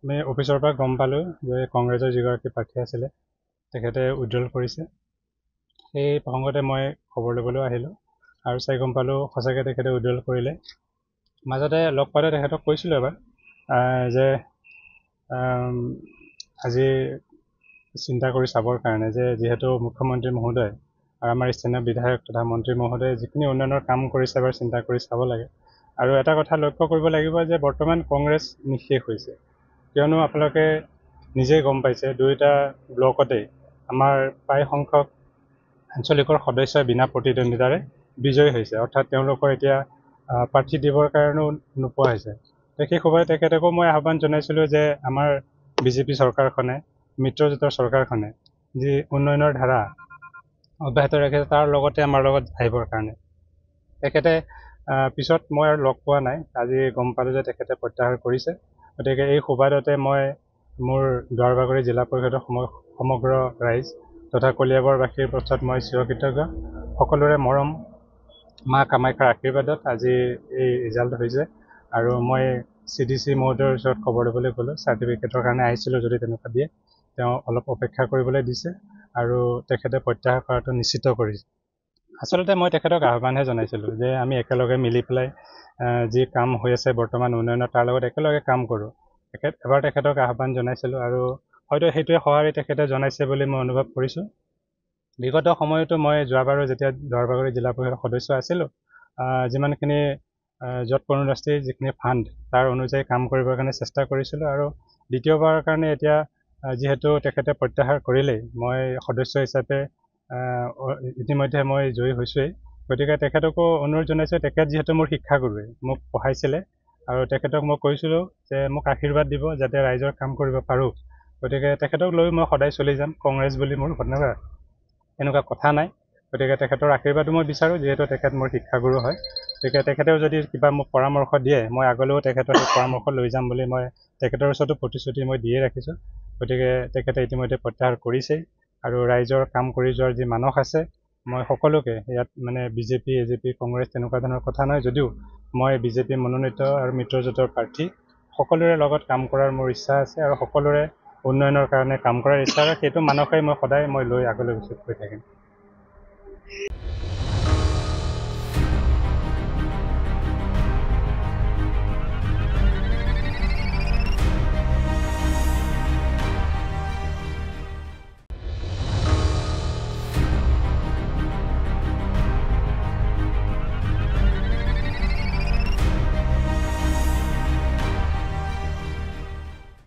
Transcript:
আমি অফিচৰ পৰা গম পালোঁ যে কংগ্ৰেছৰ যিগৰাকী প্ৰাৰ্থী আছিলে তেখেতে উইড্ৰল কৰিছে। সেই প্ৰসংগতে মই খবৰ ল'বলৈ আহিলোঁ আৰু চাই গম পালোঁ সঁচাকৈ তেখেতে উইড্ৰল কৰিলে। মাজতে লগ পাওঁতে তেখেতক কৈছিলোঁ এবাৰ যে আজি চিন্তা কৰি চাবৰ কাৰণে যে যিহেতু মুখ্যমন্ত্ৰী মহোদয় আৰু আমাৰ স্থানীয় বিধায়ক তথা মন্ত্ৰী মহোদয়ে যিখিনি উন্নয়নৰ কাম কৰিছে এবাৰ চিন্তা কৰি চাব লাগে। আৰু এটা কথা লক্ষ্য কৰিব লাগিব যে বৰ্তমান কংগ্ৰেছ নিঃশেষ হৈছে, কিয়নো আপোনালোকে নিজেই গম পাইছে দুয়োটা ব্লকতেই আমাৰ প্ৰায় সংখ্যক আঞ্চলিকৰ সদস্যই বিনা প্ৰতিদ্বন্দ্বিতাৰে বিজয়ী হৈছে, অৰ্থাৎ তেওঁলোকৰ এতিয়া প্ৰাৰ্থী দিবৰ কাৰণেও নোপোৱা হৈছে। সেই সময়ত তেখেতকো মই আহ্বান জনাইছিলোঁ যে আমাৰ বিজেপি চৰকাৰখনে মিত্ৰজোঁটৰ চৰকাৰখনে যি উন্নয়নৰ ধাৰা অব্যাহত ৰাখিছে তাৰ লগতে আমাৰ লগত আহিবৰ কাৰণে। তেখেতে পিছত মই আৰু লগ পোৱা নাই, আজি গম পালোঁ যে তেখেতে প্ৰত্যাহাৰ কৰিছে। গতিকে এই সুবাদতে মই মোৰ দুৱাৰবাগৰি জিলা পৰিষদৰ সমগ্ৰ ৰাইজ তথা কলিয়াবৰবাসীৰ পক্ষত মই চিৰকৃতজ্ঞ। সকলোৰে মৰম মা কামাখ্যাৰ আশীৰ্বাদত আজি এই ৰিজাল্ট হৈছে। আৰু মই CDC মহোদয়ৰ ওচৰত খবৰ ল'বলৈ গ'লোঁ, চাৰ্টিফিকেটৰ কাৰণে আহিছিলোঁ যদি তেনেকুৱা দিয়ে, তেওঁ অলপ অপেক্ষা কৰিবলৈ দিছে আৰু তেখেতে প্ৰত্যাহাৰ কৰাটো নিশ্চিত কৰিছে। আচলতে মই তেখেতক আহ্বানহে জনাইছিলোঁ যে আমি একেলগে মিলি পেলাই যি কাম হৈ আছে বৰ্তমান উন্নয়নৰ তাৰ লগত একেলগে কাম কৰোঁ। এবাৰ তেখেতক আহ্বান জনাইছিলোঁ আৰু হয়তো সেইটোৱে সঁহাৰি তেখেতে জনাইছে বুলি মই অনুভৱ কৰিছোঁ। বিগত সময়তো মই যোৱাবাৰো যেতিয়া দুৱাৰবাগৰি জিলা পৰিষদৰ সদস্য আছিলোঁ, যিমানখিনি য'ত কৰুণাশ্ৰীৰ যিখিনি ফাণ্ড তাৰ অনুযায়ী কাম কৰিবৰ কাৰণে চেষ্টা কৰিছিলোঁ। আৰু দ্বিতীয়বাৰৰ কাৰণে এতিয়া যিহেতু তেখেতে প্ৰত্যাহাৰ কৰিলেই, মই সদস্য হিচাপে ইতিমধ্যে মই জয়ী হৈছোঁৱেই। গতিকে তেখেতকো অনুৰোধ জনাইছোঁ, তেখেত যিহেতু মোৰ শিক্ষাগুৰুৱে, মোক পঢ়াইছিলে আৰু তেখেতক মই কৈছিলোঁ যে মোক আশীৰ্বাদ দিব যাতে ৰাইজৰ কাম কৰিব পাৰোঁ। গতিকে তেখেতক লৈ মই সদায় চলি যাম, কংগ্ৰেছ বুলি মোৰ এনেকুৱা কথা নাই। গতিকে তেখেতৰ আশীৰ্বাদো মই বিচাৰোঁ, যিহেতু তেখেত মোৰ শিক্ষাগুৰু হয়। গতিকে তেখেতেও যদি কিবা মোক পৰামৰ্শ দিয়ে মই আগলৈও তেখেতৰ সেই পৰামৰ্শ লৈ যাম বুলি মই তেখেতৰ ওচৰতো প্ৰতিশ্ৰুতি মই দিয়ে ৰাখিছোঁ। গতিকে তেখেতে ইতিমধ্যে প্ৰত্যাহাৰ কৰিছেই আৰু ৰাইজৰ কাম কৰি যোৱাৰ যি মানস আছে, মই সকলোকে ইয়াত মানে BJP, AJP, কংগ্ৰেছ তেনেকুৱা ধৰণৰ কথা নহয়, যদিও মই BJP মনোনীত আৰু মিত্ৰজোঁটৰ প্ৰাৰ্থী, সকলোৰে লগত কাম কৰাৰ মোৰ ইচ্ছা আছে আৰু সকলোৰে উন্নয়নৰ কাৰণে কাম কৰাৰ ইচ্ছা আছে। সেইটো মানসেই মই সদায় লৈ আগলৈ গৈ থাকিম।